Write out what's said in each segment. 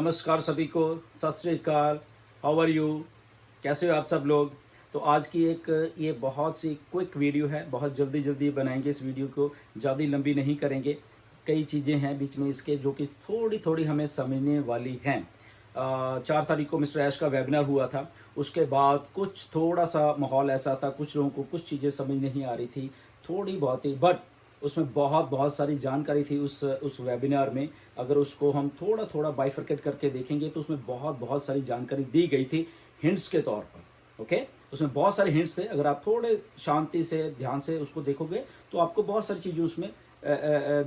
नमस्कार सभी को, Sat Shri Akal. How are you? कैसे हो आप सब लोग? तो आज की एक ये बहुत सी क्विक वीडियो है, बहुत जल्दी जल्दी बनाएंगे इस वीडियो को, ज़्यादा लंबी नहीं करेंगे। कई चीज़ें हैं बीच में इसके जो कि थोड़ी थोड़ी हमें समझने वाली हैं। 4 तारीख को मिस्टर ऐश का वेबिनार हुआ था। उसके बाद कुछ थोड़ा सा माहौल ऐसा था, कुछ लोगों को कुछ चीज़ें समझ नहीं आ रही थी, थोड़ी बहुत ही, बट उसमें बहुत सारी जानकारी थी उस वेबिनार में। अगर उसको हम थोड़ा थोड़ा बाइफरकेट करके देखेंगे तो उसमें बहुत सारी जानकारी दी गई थी हिंट्स के तौर पर। ओके, उसमें बहुत सारे हिंट्स थे। अगर आप थोड़े शांति से ध्यान से उसको देखोगे तो आपको बहुत सारी चीज़ें उसमें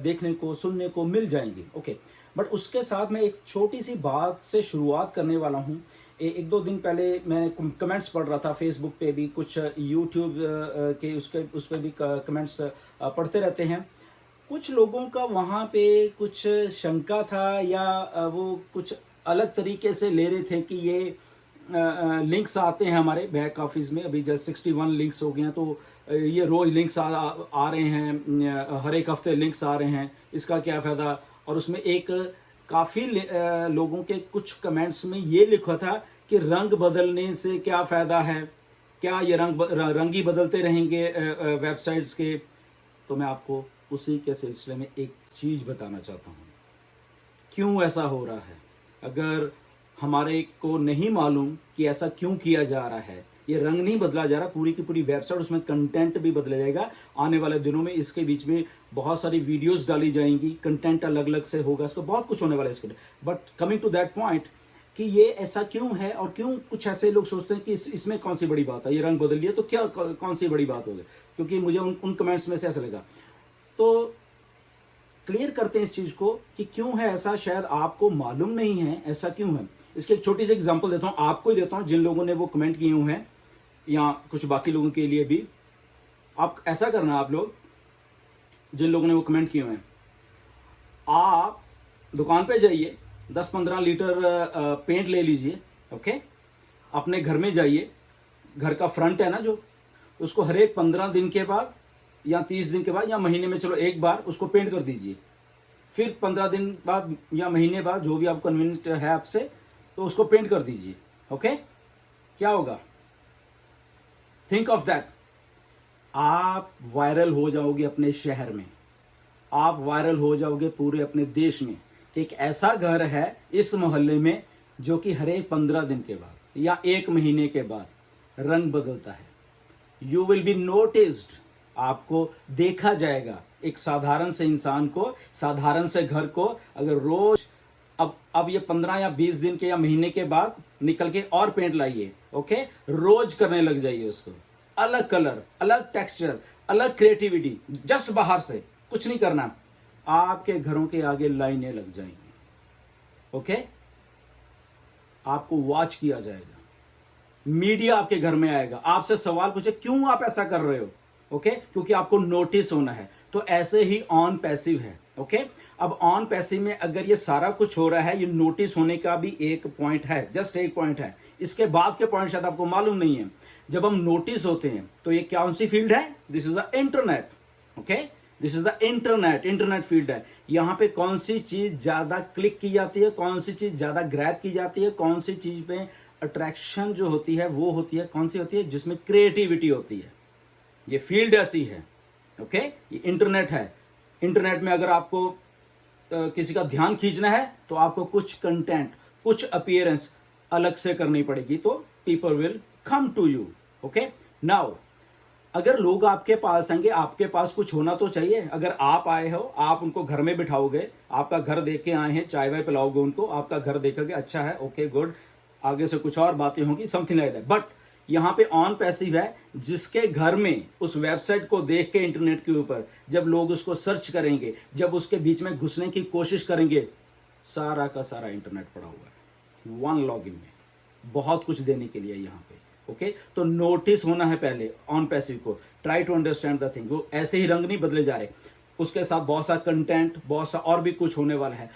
देखने को सुनने को मिल जाएंगी। ओके, बट उसके साथ मैं एक छोटी सी बात से शुरुआत करने वाला हूँ। एक दो दिन पहले मैं कमेंट्स पढ़ रहा था फेसबुक पे भी, कुछ यूट्यूब के उस पर भी कमेंट्स पढ़ते रहते हैं। कुछ लोगों का वहाँ पे कुछ शंका था या वो कुछ अलग तरीके से ले रहे थे कि ये लिंक्स आते हैं हमारे बैक ऑफिस में। अभी जस्ट 61 लिंक्स हो गए हैं, तो ये रोज लिंक्स आ रहे हैं, हर एक हफ्ते लिंक्स आ रहे हैं, इसका क्या फ़ायदा। और उसमें एक काफ़ी लोगों के कुछ कमेंट्स में ये लिखा था कि रंग बदलने से क्या फ़ायदा है, क्या ये रंग ही बदलते रहेंगे वेबसाइट्स के। तो मैं आपको उसी के सिलसिले में एक चीज़ बताना चाहता हूँ, क्यों ऐसा हो रहा है। अगर हमारे को नहीं मालूम कि ऐसा क्यों किया जा रहा है, ये रंग नहीं बदला जा रहा, पूरी की पूरी वेबसाइट, उसमें कंटेंट भी बदला जाएगा आने वाले दिनों में। इसके बीच में बहुत सारी वीडियोस डाली जाएंगी, कंटेंट अलग अलग से होगा, इसको बहुत कुछ होने वाला है इसके। But coming to that point कि ये ऐसा क्यों है और क्यों कुछ ऐसे लोग सोचते हैं कि इसमें कौन सी बड़ी बात है, ये रंग बदल लिया तो क्या कौन सी बड़ी बात होगी। क्योंकि मुझे उन कमेंट्स में से ऐसा लगा। तो क्लियर करते हैं इस चीज को कि क्यों है ऐसा। शायद आपको मालूम नहीं है ऐसा क्यों है। इसकी एक छोटी सी एग्जांपल देता हूं, आपको ही देता हूं, जिन लोगों ने वो कमेंट किए हुए हैं या कुछ बाकी लोगों के लिए भी। आप ऐसा करना, आप लोग जिन लोगों ने वो कमेंट किए हुए हैं, आप दुकान पे जाइए, 10-15 लीटर पेंट ले लीजिए। ओके, अपने घर में जाइए, घर का फ्रंट है ना जो, उसको हर एक 15 दिन के बाद या 30 दिन के बाद या महीने में, चलो एक बार उसको पेंट कर दीजिए। फिर 15 दिन बाद या महीने बाद, जो भी आपको कन्वीनियंट है आपसे, तो उसको पेंट कर दीजिए। ओके, क्या होगा? Think of that. आप वायरल हो जाओगे अपने शहर में, आप वायरल हो जाओगे पूरे अपने देश में कि एक ऐसा घर है इस मोहल्ले में जो कि हर एक 15 दिन के बाद या एक महीने के बाद रंग बदलता है। यू विल बी नोटिस्ड, आपको देखा जाएगा। एक साधारण से इंसान को, साधारण से घर को, अगर रोज अब ये 15 या 20 दिन के या महीने के बाद निकल के और पेंट लाइए। ओके, रोज करने लग जाइए उसको, अलग कलर, अलग टेक्सचर, अलग क्रिएटिविटी, जस्ट बाहर से कुछ नहीं करना, आपके घरों के आगे लाइनें लग जाएंगी। ओके, आपको वॉच किया जाएगा, मीडिया आपके घर में आएगा, आपसे सवाल पूछे क्यों आप ऐसा कर रहे हो। ओके, क्योंकि आपको नोटिस होना है। तो ऐसे ही ऑन पैसिव है। ओके, अब ऑन पैसिव में अगर ये सारा कुछ हो रहा है, ये नोटिस होने का भी एक पॉइंट है, जस्ट एक पॉइंट है। इसके बाद के पॉइंट शायद आपको मालूम नहीं है। जब हम नोटिस होते हैं तो ये कौन सी फील्ड है? This is the internet. Okay, this is the internet field है। यहां पे कौन सी चीज ज्यादा क्लिक की जाती है, कौन सी चीज ज्यादा ग्रैब की जाती है, कौन सी चीज पे अट्रैक्शन जो होती है वो होती है, कौन सी होती है? जिसमें क्रिएटिविटी होती है। ये फील्ड ऐसी है। ओके, ये इंटरनेट है। इंटरनेट में अगर आपको किसी का ध्यान खींचना है तो आपको कुछ कंटेंट, कुछ अपीयरेंस अलग से करनी पड़ेगी, तो people will come to you. Okay, now अगर लोग आपके पास आएंगे, आपके पास कुछ होना तो चाहिए। अगर आप आए हो, आप उनको घर में बिठाओगे, आपका घर देख के आए हैं, चाय वाय पिलाओगे उनको, आपका घर देखोगे, अच्छा है, ओके गुड, आगे से कुछ और बातें होंगी, समथिंग लाइक दैट। बट यहां पे ऑन पैसिव है, जिसके घर में उस वेबसाइट को देख के इंटरनेट के ऊपर जब लोग उसको सर्च करेंगे, जब उसके बीच में घुसने की कोशिश करेंगे, सारा का सारा इंटरनेट पड़ा हुआ है वन लॉगिन में, बहुत कुछ देने के लिए यहां पे। ओके, तो नोटिस होना है पहले ऑन पैसिव को। Try to understand the thing. वो ऐसे ही रंग नहीं बदले जा रहे, उसके साथ बहुत सा कंटेंट, बहुत सा और भी कुछ होने वाला है।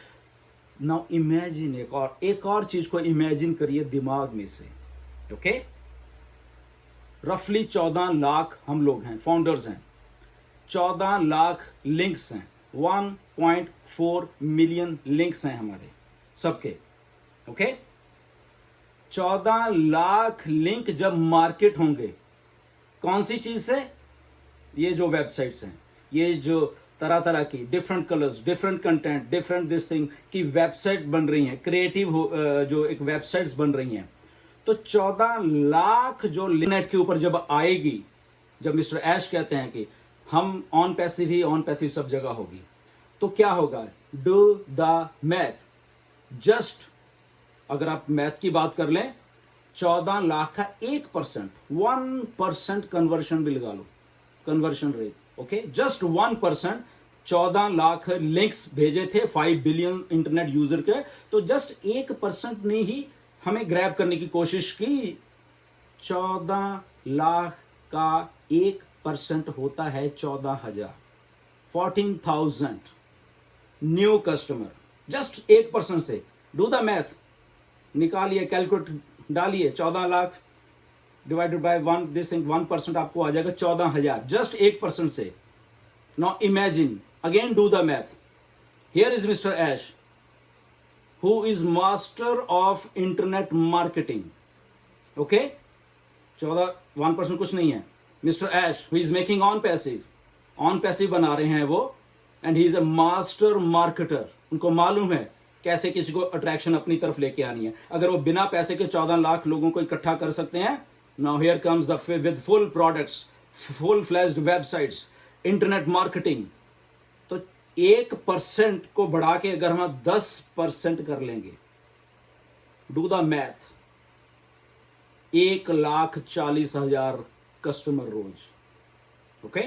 नाउ इमेजिन, एक और चीज को इमेजिन करिए दिमाग में से। ओके, रफली 14 लाख हम लोग हैं, फाउंडर्स हैं, 14 लाख लिंक्स हैं, 1.4 मिलियन लिंक्स हैं हमारे सबके। ओके। 14 लाख लिंक जब मार्केट होंगे, कौन सी चीज से? ये जो वेबसाइट्स हैं, ये जो तरह तरह की different colours, different content, different this thing की वेबसाइट बन रही हैं, क्रिएटिव जो एक वेबसाइट्स बन रही हैं, तो 14 लाख जो नेट के ऊपर जब आएगी, जब मिस्टर ऐश कहते हैं कि हम on passive he on passive सब जगह होगी, तो क्या होगा? Do the math. जस्ट अगर आप मैथ की बात कर लें, 14 लाख का 1%, 1% कन्वर्शन भी लगा लो, conversion rate, okay, just 1%। 14 lakh links भेजे थे 5 बिलियन इंटरनेट यूजर के, तो जस्ट 1% ने ही हमें ग्रैब करने की कोशिश की। 14 लाख का 1% होता है 14,000, 14,000 न्यू कस्टमर, जस्ट 1% से। डू द मैथ, निकालिए, कैलकुलेट डालिए, 14 lakh divided by 1, this thing 1% आपको आ जाएगा 14,000, जस्ट 1% से। Now imagine, again do the math. Here is mister Ash, who is master of internet marketing, okay. 1% कुछ नहीं है। Mister Ash, who is making on passive बना रहे हैं वो, and he is a master marketer. उनको मालूम है कैसे किसी को अट्रैक्शन अपनी तरफ लेके आनी है। अगर वो बिना पैसे के 14 लाख लोगों को इकट्ठा कर सकते हैं, now here comes the with full products, full flashed websites, internet marketing. तो 1% को बढ़ा के अगर हम 10% कर लेंगे, डू द मैथ, 1,40,000 कस्टमर रोज, ओके।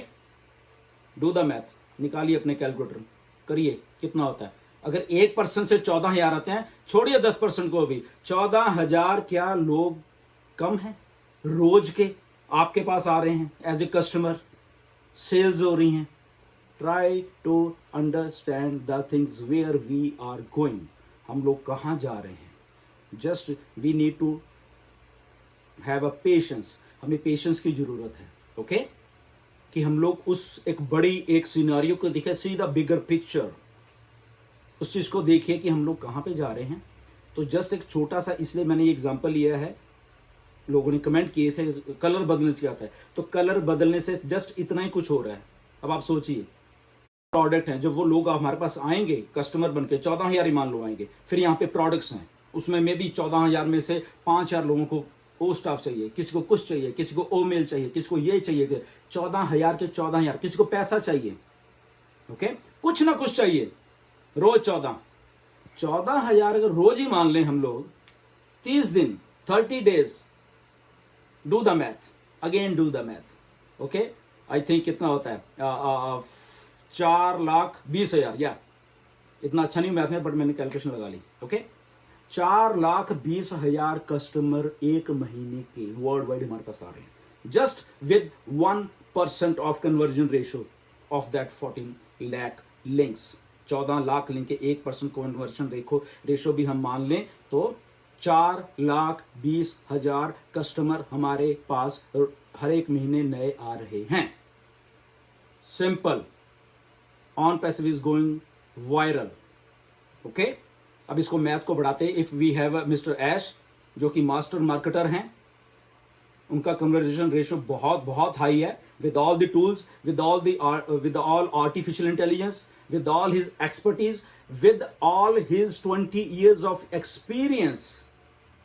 डू द मैथ, निकालिए अपने कैलकुलेटर, करिए कितना होता है। अगर 1% से 14,000 आते हैं, छोड़िए 10% को भी, 14,000 क्या लोग कम हैं रोज के आपके पास आ रहे हैं एज ए कस्टमर, सेल्स हो रही हैं। Try to understand the things where we are going, हम लोग कहाँ जा रहे हैं। Just we need to have a patience, हमें पेशेंस की जरूरत है, ओके, कि हम लोग उस एक बड़ी एक सिनेरियो को देखें, सी द बिगर पिक्चर, उस चीज को देखिए कि हम लोग कहाँ पे जा रहे हैं। तो जस्ट एक छोटा सा, इसलिए मैंने ये एग्जांपल लिया है, लोगों ने कमेंट किए थे कलर बदलने से क्या होता है, तो कलर बदलने से जस्ट इतना ही कुछ हो रहा है। अब आप सोचिए, प्रोडक्ट हैं, जब वो लोग हमारे पास आएंगे कस्टमर बनके, 14,000 ही मान लो आएंगे, फिर यहाँ पे प्रोडक्ट्स हैं, उसमें मे भी 14,000 में से 5,000 लोगों को ओ स्टाफ चाहिए, किसी को कुछ चाहिए, किसी को ओ मेल चाहिए, किसी को ये चाहिए, 14,000 के 14,000, किसी को पैसा चाहिए, ओके, कुछ ना कुछ चाहिए रोज। 14,000 अगर रोज ही मान लें हम लोग, 30 दिन, 30 days, do the math, again do the math, okay. I think कितना होता है, 4,20,000, या इतना अच्छा नहीं मैथ में, बट मैंने कैलकुलेशन लगा ली, ओके। 4,20,000 कस्टमर एक महीने के वर्ल्ड वाइड हमारे पास आ रहे हैं, just with 1% of conversion ratio of that 14 lakh links. 14 lakh link के 1% कन्वर्शन रेशो भी हम मान लें, तो 4,20,000 कस्टमर हमारे पास हर एक महीने नए आ रहे हैं। Simple, on passive is going viral, okay. अब इसको मैथ को बढ़ाते, इफ वी हैव मिस्टर ऐश जो कि मास्टर मार्केटर हैं, उनका कन्वर्जेशन रेशो बहुत बहुत हाई है, with all the tools, with all artificial intelligence, with all his expertise, with all his 20 years of experience,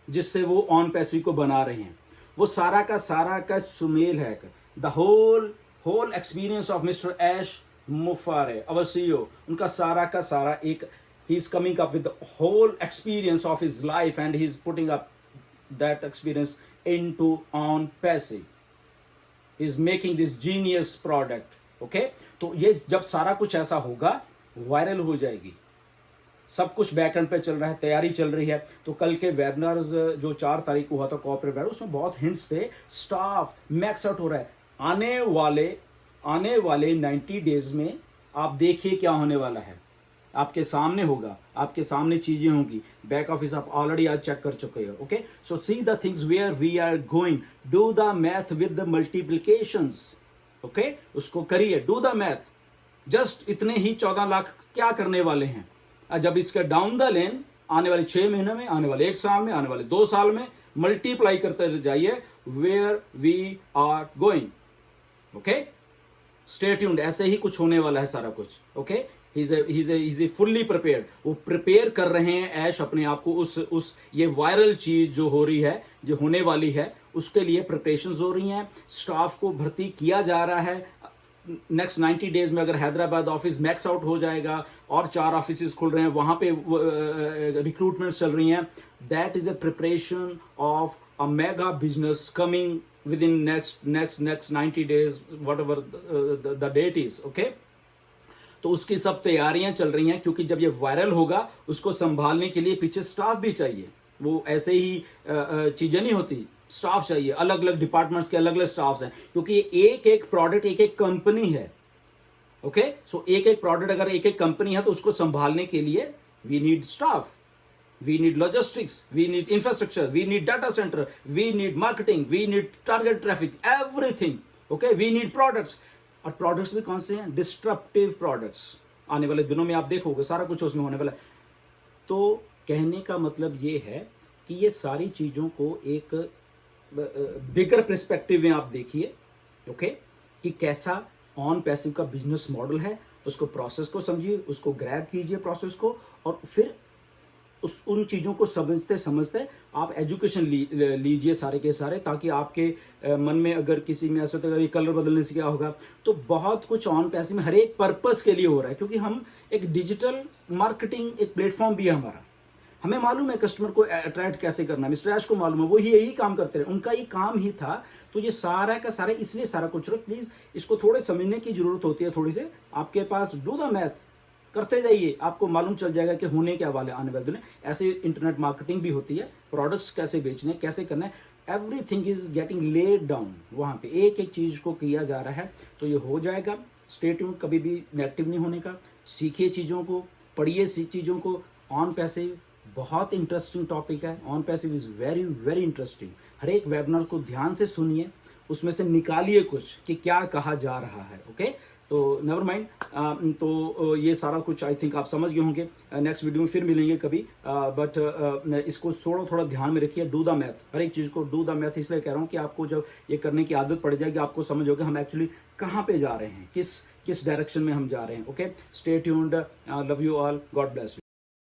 जिससे वो ऑन पैसिव को बना रहे हैं, वो सारा का सुमेल है। The whole experience of mister Ash Mufareh, our CEO, उनका सारा का सारा एक, he is coming up with the whole experience of his life and he is putting up that experience into on passive. He is making this genius product, okay? तो ये जब सारा कुछ ऐसा होगा, वायरल हो जाएगी, सब कुछ बैकएंड पे चल रहा है, तैयारी चल रही है। तो कल के वेबिनार्स जो 4 तारीख को हुआ था कॉर्पोरेट वेबिनार, उसमें बहुत हिंट्स थे, स्टाफ मैक्स आउट हो रहा है। आने वाले 90 डेज में आप देखिए क्या होने वाला है, आपके सामने होगा, आपके सामने चीजें होंगी। बैक ऑफिस आप ऑलरेडी आज चेक कर चुके हो, okay. So see the things where we are going, do the math with the multiplications, okay, उसको करिए, डू द मैथ। जस्ट इतने ही 14 लाख क्या करने वाले हैं। जब इसका डाउन द लेन आने वाले 6 महीने में, आने वाले 1 साल में, आने वाले 2 साल में मल्टीप्लाई करते जाइए where we are going. Okay, stay tuned, ऐसे ही कुछ होने वाला है सारा कुछ। ओके, ही फुल्ली प्रिपेयर्ड, वो प्रिपेयर कर रहे हैं ऐश अपने आप को उस ये वायरल चीज जो हो रही है, जो होने वाली है, उसके लिए प्रिपरेशंस हो रही हैं। स्टाफ को भर्ती किया जा रहा है। नेक्स्ट 90 डेज में अगर हैदराबाद ऑफिस मैक्स आउट हो जाएगा और 4 ऑफिस खुल रहे हैं, वहां पे रिक्रूटमेंट चल रही हैं, that is a preparation of a mega business coming with in next 90 days, whatever the date is। Okay, तो उसकी सब तैयारियां चल रही हैं, क्योंकि जब ये वायरल होगा उसको संभालने के लिए पीछे स्टाफ भी चाहिए। वो ऐसे ही चीजें नहीं होती, स्टाफ चाहिए, अलग अलग डिपार्टमेंट्स के अलग अलग स्टाफ हैं, क्योंकि एक एक प्रोडक्ट एक एक कंपनी है। ओके, सो एक एक प्रोडक्ट अगर एक एक कंपनी है तो उसको संभालने के लिए we need staff, we need logistics, we need infrastructure, we need data center, we need marketing, we need target traffic, everything। okay, we need products। और प्रोडक्ट्स भी कौन से हैं? Disruptive products. आने वाले दिनों में आप देखोगे सारा कुछ उसमें होने वाला है। तो कहने का मतलब ये है कि ये सारी चीजों को एक बिगर पर्सपेक्टिव में आप देखिए। ओके, कि कैसा ऑन पैसिव का बिजनेस मॉडल है, उसको प्रोसेस को समझिए, उसको ग्रैब कीजिए प्रोसेस को, और फिर उन चीज़ों को समझते समझते आप एजुकेशन लीजिए सारे के सारे, ताकि आपके मन में अगर किसी में ऐसा होता है कलर बदलने से क्या होगा, तो बहुत कुछ ऑन पैसिव में हर एक पर्पस के लिए हो रहा है। क्योंकि हम एक डिजिटल मार्केटिंग एक प्लेटफॉर्म भी है हमारा, हमें मालूम है कस्टमर को अट्रैक्ट कैसे करना है, मिस्टर ऐश को मालूम है, वो यही काम करते रहे, उनका ये काम ही था। तो ये सारा का सारा इसलिए सारा कुछ, प्लीज इसको थोड़े समझने की जरूरत होती है, थोड़ी से आपके पास डू द मैथ करते जाइए, आपको मालूम चल जाएगा कि होने क्या वाले आने वाले दिन। ऐसे इंटरनेट मार्केटिंग भी होती है, प्रोडक्ट्स कैसे बेचने, कैसे करना है, everything is getting laid down, वहां पे एक एक चीज को किया जा रहा है। तो ये हो जाएगा। स्टे ट्यून्ड, कभी भी नेगेटिव नहीं होने का, सीखिए चीजों को, पढ़िए चीजों को। ऑन पैसिव बहुत इंटरेस्टिंग टॉपिक है, on passive is very very interesting. हर एक वेबिनार को ध्यान से सुनिए, उसमें से निकालिए कुछ कि क्या कहा जा रहा है। ओके, तो नेवर माइंड, तो ये सारा कुछ आई थिंक आप समझ गए होंगे। नेक्स्ट वीडियो में फिर मिलेंगे कभी, बट इसको थोड़ा ध्यान में रखिए। डू द मैथ, हर एक चीज़ को डू द मैथ इसलिए कह रहा हूँ कि आपको जब ये करने की आदत पड़ जाएगी, आपको समझ होगा हम एक्चुअली कहाँ पे जा रहे हैं, किस डायरेक्शन में हम जा रहे हैं। Okay, stay tuned, love you all, God bless you.